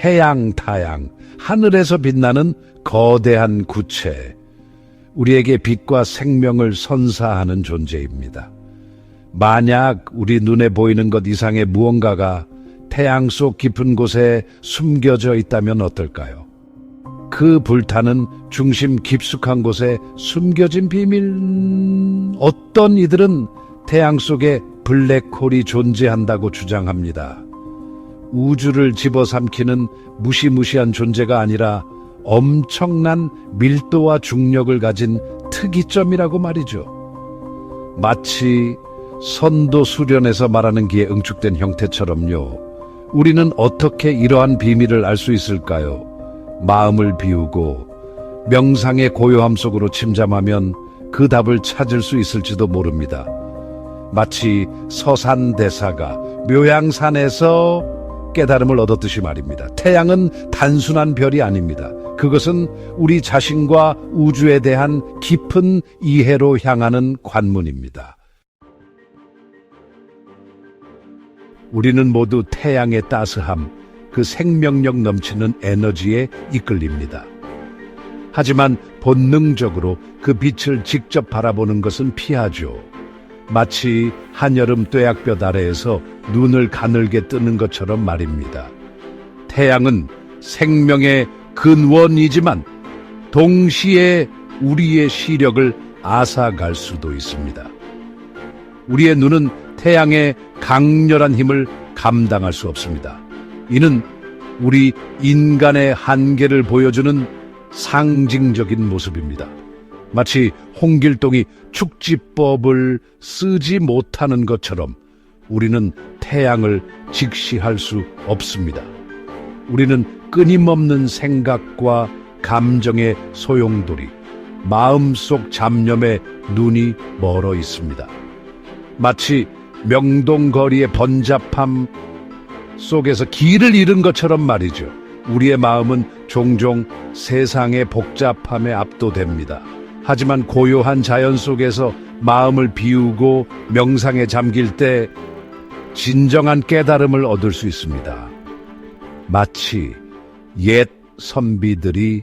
태양, 하늘에서 빛나는 거대한 구체, 우리에게 빛과 생명을 선사하는 존재입니다. 만약 우리 눈에 보이는 것 이상의 무언가가 태양 속 깊은 곳에 숨겨져 있다면 어떨까요? 그 불타는 중심 깊숙한 곳에 숨겨진 비밀. 어떤 이들은 태양 속에 블랙홀이 존재한다고 주장합니다. 우주를 집어삼키는 무시무시한 존재가 아니라 엄청난 밀도와 중력을 가진 특이점이라고 말이죠. 마치 선도 수련에서 말하는 기에 응축된 형태처럼요. 우리는 어떻게 이러한 비밀을 알 수 있을까요? 마음을 비우고 명상의 고요함 속으로 침잠하면 그 답을 찾을 수 있을지도 모릅니다. 마치 서산대사가 묘양산에서 깨달음을 얻었듯이 말입니다. 태양은 단순한 별이 아닙니다. 그것은 우리 자신과 우주에 대한 깊은 이해로 향하는 관문입니다. 우리는 모두 태양의 따스함, 그 생명력 넘치는 에너지에 이끌립니다. 하지만 본능적으로 그 빛을 직접 바라보는 것은 피하죠. 마치 한여름 뙤약볕 아래에서 눈을 가늘게 뜨는 것처럼 말입니다. 태양은 생명의 근원이지만 동시에 우리의 시력을 앗아갈 수도 있습니다. 우리의 눈은 태양의 강렬한 힘을 감당할 수 없습니다. 이는 우리 인간의 한계를 보여주는 상징적인 모습입니다. 마치 홍길동이 축지법을 쓰지 못하는 것처럼 우리는 태양을 직시할 수 없습니다. 우리는 끊임없는 생각과 감정의 소용돌이, 마음속 잡념에 눈이 멀어 있습니다. 마치 명동거리의 번잡함 속에서 길을 잃은 것처럼 말이죠. 우리의 마음은 종종 세상의 복잡함에 압도됩니다. 하지만 고요한 자연 속에서 마음을 비우고 명상에 잠길 때 진정한 깨달음을 얻을 수 있습니다. 마치 옛 선비들이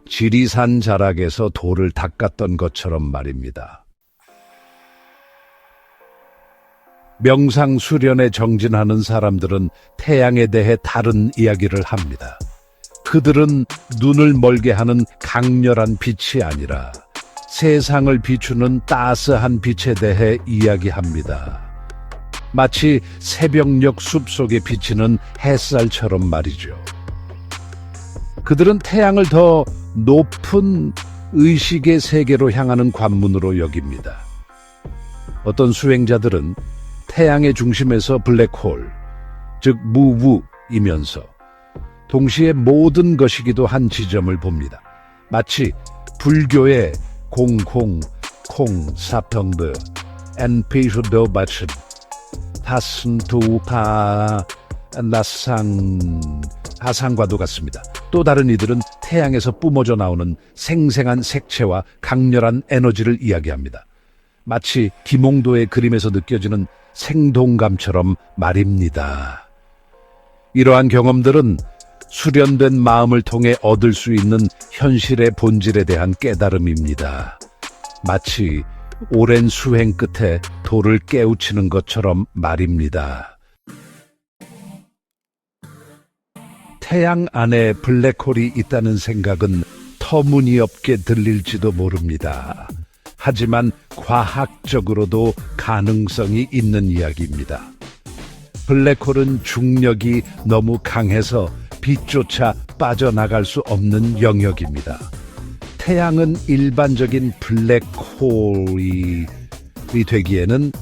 지리산 자락에서 돌을 닦았던 것처럼 말입니다. 명상 수련에 정진하는 사람들은 태양에 대해 다른 이야기를 합니다. 그들은 눈을 멀게 하는 강렬한 빛이 아니라 세상을 비추는 따스한 빛에 대해 이야기합니다. 마치 새벽녘 숲속에 비치는 햇살처럼 말이죠. 그들은 태양을 더 높은 의식의 세계로 향하는 관문으로 여깁니다. 어떤 수행자들은 태양의 중심에서 블랙홀, 즉 무우이면서 동시에 모든 것이기도 한 지점을 봅니다. 마치 불교의 공공, 콩, 사평드, 엔피슈도 바친, 다슨투파, 나상, 하상과도 같습니다. 또 다른 이들은 태양에서 뿜어져 나오는 생생한 색채와 강렬한 에너지를 이야기합니다. 마치 김홍도의 그림에서 느껴지는 생동감처럼 말입니다. 이러한 경험들은 수련된 마음을 통해 얻을 수 있는 현실의 본질에 대한 깨달음입니다. 마치 오랜 수행 끝에 돌을 깨우치는 것처럼 말입니다. 태양 안에 블랙홀이 있다는 생각은 터무니없게 들릴지도 모릅니다. 하지만 과학적으로도 가능성이 있는 이야기입니다. 블랙홀은 중력이 너무 강해서 빛조차 빠져나갈 수 없는 영역입니다. 태양은 일반적인 블랙홀이 되기에는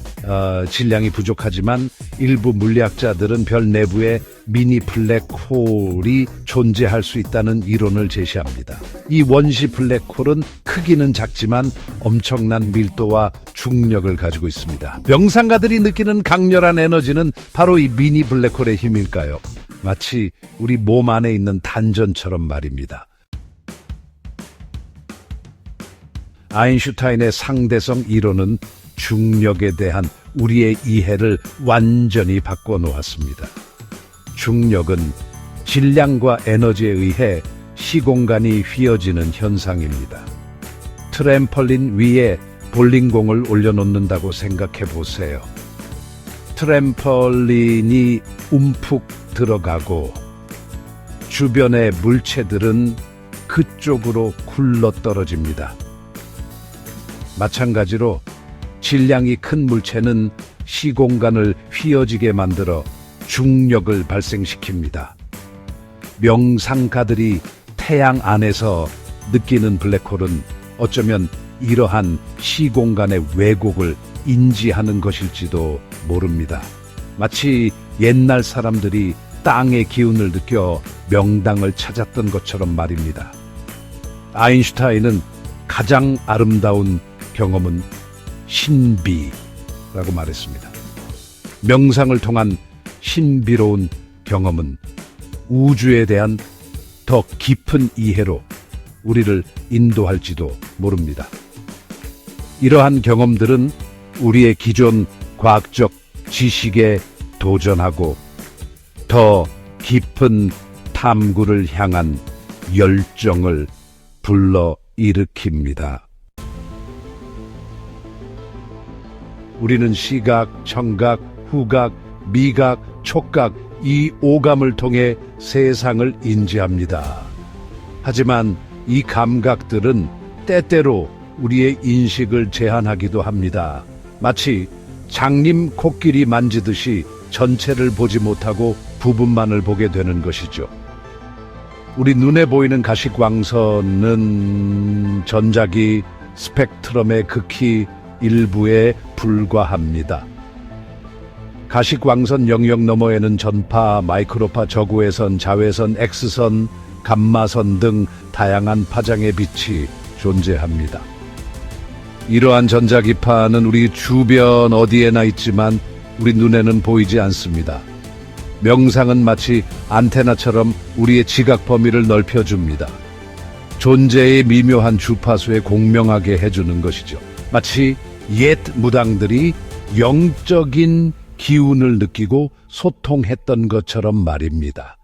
질량이 부족하지만 일부 물리학자들은 별 내부에 미니 블랙홀이 존재할 수 있다는 이론을 제시합니다. 이 원시 블랙홀은 크기는 작지만 엄청난 밀도와 중력을 가지고 있습니다. 명상가들이 느끼는 강렬한 에너지는 바로 이 미니 블랙홀의 힘일까요? 마치 우리 몸 안에 있는 단전처럼 말입니다. 아인슈타인의 상대성 이론은 중력에 대한 우리의 이해를 완전히 바꿔놓았습니다. 중력은 질량과 에너지에 의해 시공간이 휘어지는 현상입니다. 트램펄린 위에 볼링공을 올려놓는다고 생각해 보세요. 트램펄린이 움푹 들어가고 주변의 물체들은 그쪽으로 굴러떨어집니다. 마찬가지로 질량이 큰 물체는 시공간을 휘어지게 만들어 중력을 발생시킵니다. 명상가들이 태양 안에서 느끼는 블랙홀은 어쩌면 이러한 시공간의 왜곡을 인지하는 것일지도 모릅니다. 마치 옛날 사람들이 땅의 기운을 느껴 명당을 찾았던 것처럼 말입니다. 아인슈타인은 가장 아름다운 경험은 신비라고 말했습니다. 명상을 통한 신비로운 경험은 우주에 대한 더 깊은 이해로 우리를 인도할지도 모릅니다. 이러한 경험들은 우리의 기존 과학적 지식에 도전하고 더 깊은 탐구를 향한 열정을 불러일으킵니다. 우리는 시각, 청각, 후각, 미각, 촉각, 이 오감을 통해 세상을 인지합니다. 하지만 이 감각들은 때때로 우리의 인식을 제한하기도 합니다. 마치 장님 코끼리 만지듯이 전체를 보지 못하고 부분만을 보게 되는 것이죠. 우리 눈에 보이는 가시광선은 전자기 스펙트럼의 극히 일부에 불과합니다. 가시광선 영역 너머에는 전파, 마이크로파, 저구외선, 자외선, X선, 감마선 등 다양한 파장의 빛이 존재합니다. 이러한 전자기파는 우리 주변 어디에나 있지만 우리 눈에는 보이지 않습니다. 명상은 마치 안테나처럼 우리의 지각 범위를 넓혀줍니다. 존재의 미묘한 주파수에 공명하게 해주는 것이죠. 마치 옛 무당들이 영적인 기운을 느끼고 소통했던 것처럼 말입니다.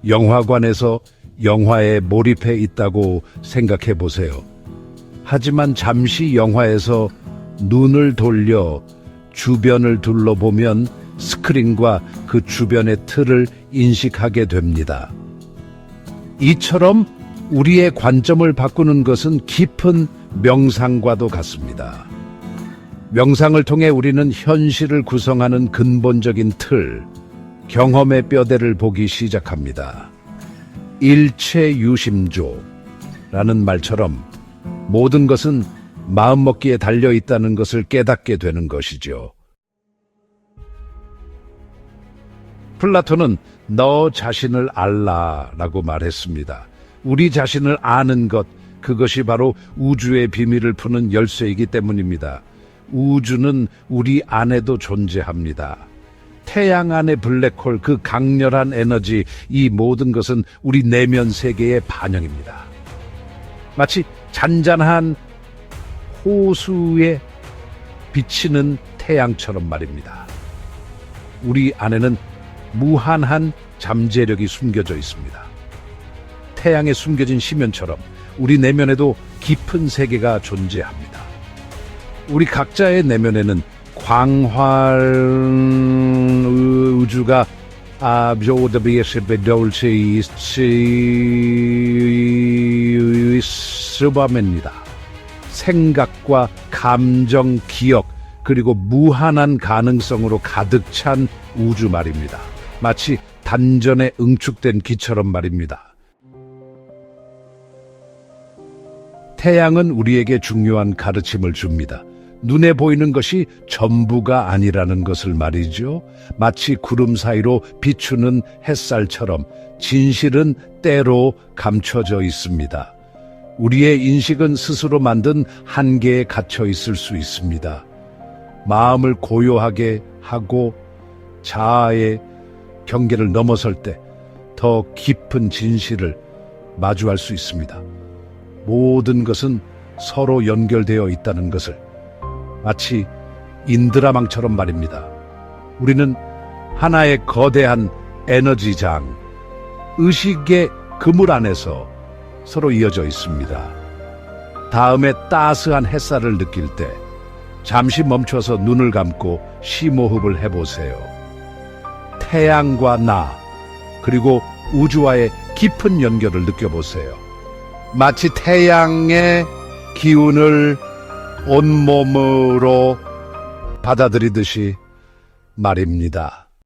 영화관에서 영화에 몰입해 있다고 생각해 보세요. 하지만 잠시 영화에서 눈을 돌려 주변을 둘러보면 스크린과 그 주변의 틀을 인식하게 됩니다. 이처럼 우리의 관점을 바꾸는 것은 깊은 명상과도 같습니다. 명상을 통해 우리는 현실을 구성하는 근본적인 틀, 경험의 뼈대를 보기 시작합니다. 일체유심조라는 말처럼 모든 것은 마음먹기에 달려있다는 것을 깨닫게 되는 것이죠. 플라톤은 너 자신을 알라라고 말했습니다. 우리 자신을 아는 것, 그것이 바로 우주의 비밀을 푸는 열쇠이기 때문입니다. 우주는 우리 안에도 존재합니다. 태양 안의 블랙홀, 그 강렬한 에너지, 이 모든 것은 우리 내면 세계의 반영입니다. 마치 잔잔한 호수에 비치는 태양처럼 말입니다. 우리 안에는 무한한 잠재력이 숨겨져 있습니다. 태양에 숨겨진 심연처럼 우리 내면에도 깊은 세계가 존재합니다. 우리 각자의 내면에는 광활 우주가 있습니다. 생각과 감정, 기억, 그리고 무한한 가능성으로 가득 찬 우주 말입니다. 마치 단전에 응축된 기처럼 말입니다. 태양은 우리에게 중요한 가르침을 줍니다. 눈에 보이는 것이 전부가 아니라는 것을 말이죠. 마치 구름 사이로 비추는 햇살처럼 진실은 때로 감춰져 있습니다. 우리의 인식은 스스로 만든 한계에 갇혀 있을 수 있습니다. 마음을 고요하게 하고 자아의 경계를 넘어설 때 더 깊은 진실을 마주할 수 있습니다. 모든 것은 서로 연결되어 있다는 것을, 마치 인드라망처럼 말입니다. 우리는 하나의 거대한 에너지장, 의식의 그물 안에서 서로 이어져 있습니다. 다음에 따스한 햇살을 느낄 때 잠시 멈춰서 눈을 감고 심호흡을 해보세요. 태양과 나, 그리고 우주와의 깊은 연결을 느껴보세요. 마치 태양의 기운을 온몸으로 받아들이듯이 말입니다.